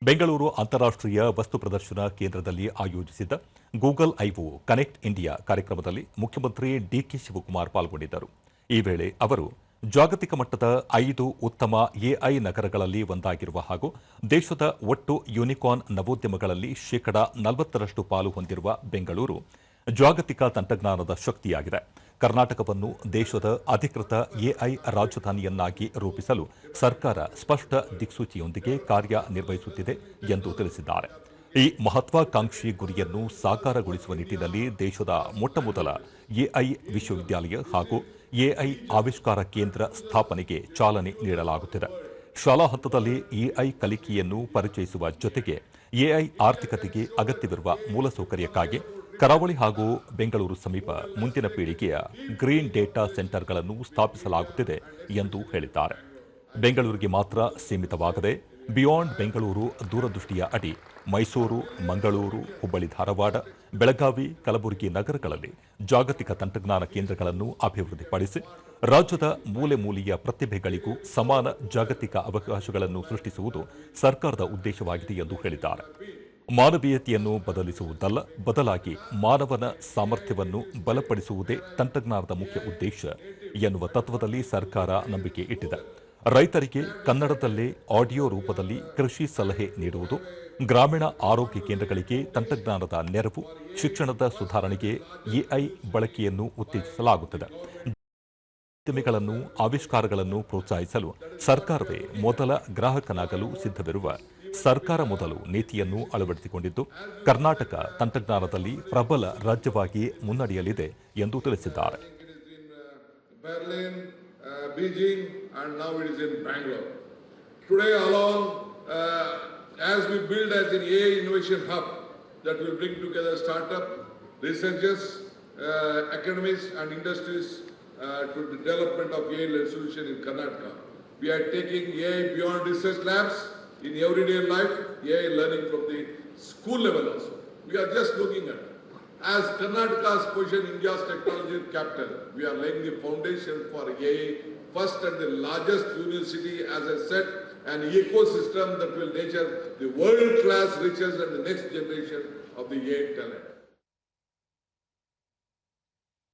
ಬೆಂಗಳೂರು ಅಂತಾರಾಷ್ಟ್ರೀಯ ವಸ್ತು ಪ್ರದರ್ಶನ ಕೇಂದ್ರದಲ್ಲಿ ಆಯೋಜಿಸಿದ್ದ ಗೂಗಲ್ ಐಒ ಕನೆಕ್ಟ್ ಇಂಡಿಯಾ ಕಾರ್ಯಕ್ರಮದಲ್ಲಿ ಮುಖ್ಯಮಂತ್ರಿ ಡಿಕೆ ಶಿವಕುಮಾರ್ ಪಾಲ್ಗೊಂಡಿದ್ದರು. ಈ ವೇಳೆ ಅವರು ಜಾಗತಿಕ ಮಟ್ಟದ 5 ಉತ್ತಮ ಎಐ ನಗರಗಳಲ್ಲಿ ಒಂದಾಗಿರುವ ಹಾಗೂ ದೇಶದ ಒಟ್ಟು ಯೂನಿಕಾರ್ನ್ ನವೋದ್ಯಮಗಳಲ್ಲಿ ಶೇಕಡಾ 40ರಷ್ಟು ಪಾಲು ಹೊಂದಿರುವ ಬೆಂಗಳೂರು ಜಾಗತಿಕ ತಂತ್ರಜ್ಞಾನದ ಶಕ್ತಿಯಾಗಿದೆ. ಕರ್ನಾಟಕವನ್ನು ದೇಶದ ಅಧಿಕೃತ ಎಐ ರಾಜಧಾನಿಯನ್ನಾಗಿ ರೂಪಿಸಲು ಸರ್ಕಾರ ಸ್ಪಷ್ಟ ದಿಕ್ಸೂಚಿಯೊಂದಿಗೆ ಕಾರ್ಯನಿರ್ವಹಿಸುತ್ತಿದೆ ಎಂದು ತಿಳಿಸಿದ್ದಾರೆ. ಈ ಮಹತ್ವಾಕಾಂಕ್ಷಿ ಗುರಿಯನ್ನು ಸಾಕಾರಗೊಳಿಸುವ ನಿಟ್ಟಿನಲ್ಲಿ ದೇಶದ ಮೊಟ್ಟಮೊದಲ ಎಐ ವಿಶ್ವವಿದ್ಯಾಲಯ ಹಾಗೂ ಎಐ ಆವಿಷ್ಕಾರ ಕೇಂದ್ರ ಸ್ಥಾಪನೆಗೆ ಚಾಲನೆ ನೀಡಲಾಗುತ್ತಿದೆ. ಶಾಲಾ ಹಂತದಲ್ಲಿ ಎಐ ಕಲಿಕೆಯನ್ನು ಪರಿಚಯಿಸುವ ಜೊತೆಗೆ ಎಐ ಆರ್ಥಿಕತೆಗೆ ಅಗತ್ಯವಿರುವ ಮೂಲಸೌಕರ್ಯಕ್ಕಾಗಿ ಕರಾವಳಿ ಹಾಗೂ ಬೆಂಗಳೂರು ಸಮೀಪ ಮುಂದಿನ ಪೀಳಿಗೆಯ ಗ್ರೀನ್ ಡೇಟಾ ಸೆಂಟರ್ಗಳನ್ನು ಸ್ಥಾಪಿಸಲಾಗುತ್ತಿದೆ ಎಂದು ಹೇಳಿದ್ದಾರೆ. ಬೆಂಗಳೂರಿಗೆ ಮಾತ್ರ ಸೀಮಿತವಾಗದೆ ಬಿಯಾಂಡ್ ಬೆಂಗಳೂರು ದೂರದೃಷ್ಟಿಯ ಅಡಿ ಮೈಸೂರು, ಮಂಗಳೂರು, ಹುಬ್ಬಳ್ಳಿ ಧಾರವಾಡ, ಬೆಳಗಾವಿ, ಕಲಬುರಗಿ ನಗರಗಳಲ್ಲಿ ಜಾಗತಿಕ ತಂತ್ರಜ್ಞಾನ ಕೇಂದ್ರಗಳನ್ನು ಅಭಿವೃದ್ಧಿಪಡಿಸಿ ರಾಜ್ಯದ ಮೂಲೆ ಮೂಲೆಯ ಪ್ರತಿಭೆಗಳಿಗೂ ಸಮಾನ ಜಾಗತಿಕ ಅವಕಾಶಗಳನ್ನು ಸೃಷ್ಟಿಸುವುದು ಸರ್ಕಾರದ ಉದ್ದೇಶವಾಗಿದೆ ಎಂದು ಹೇಳಿದ್ದಾರೆ. ಮಾನವೀಯತೆಯನ್ನು ಬದಲಿಸುವುದಲ್ಲ, ಬದಲಾಗಿ ಮಾನವನ ಸಾಮರ್ಥ್ಯವನ್ನು ಬಲಪಡಿಸುವುದೇ ತಂತ್ರಜ್ಞಾನದ ಮುಖ್ಯ ಉದ್ದೇಶ ಎನ್ನುವ ತತ್ವದಲ್ಲಿ ಸರ್ಕಾರ ನಂಬಿಕೆ ಇಟ್ಟಿದೆ. ರೈತರಿಗೆ ಕನ್ನಡದಲ್ಲೇ ಆಡಿಯೋ ರೂಪದಲ್ಲಿ ಕೃಷಿ ಸಲಹೆ ನೀಡುವುದು, ಗ್ರಾಮೀಣ ಆರೋಗ್ಯ ಕೇಂದ್ರಗಳಿಗೆ ತಂತ್ರಜ್ಞಾನದ ನೆರವು, ಶಿಕ್ಷಣದ ಸುಧಾರಣೆಗೆ ಎಐ ಬಳಕೆಯನ್ನು ಉತ್ತೇಜಿಸಲಾಗುತ್ತದೆ. ಉದ್ಯಮಿಗಳನ್ನು ಆವಿಷ್ಕಾರಗಳನ್ನು ಪ್ರೋತ್ಸಾಹಿಸಲು ಸರ್ಕಾರವೇ ಮೊದಲ ಗ್ರಾಹಕನಾಗಲು ಸಿದ್ಧವಿರುವ ಸರ್ಕಾರ ಮೊದಲು ನೀತಿಯನ್ನು ಅಳವಡಿಸಿಕೊಂಡಿದ್ದು, ಕರ್ನಾಟಕ ತಂತ್ರಜ್ಞಾನದಲ್ಲಿ ಪ್ರಬಲ ರಾಜ್ಯವಾಗಿ ಮುನ್ನಡೆಯಲಿದೆ ಎಂದು ತಿಳಿಸಿದ್ದಾರೆ. Beijing, and now it is in Bangalore. Today along, as we build as an AI innovation hub that will bring together startup, researchers, academics and industries to the development of AI-led solution in Karnataka. We are taking AI beyond research labs in everyday life, AI learning from the school level also. We are just looking at as Karnataka's position India's technology capital, we are laying the foundation for AI, first and the largest university, as I said, an ecosystem that will nurture the world-class riches and the next generation of the AI talent.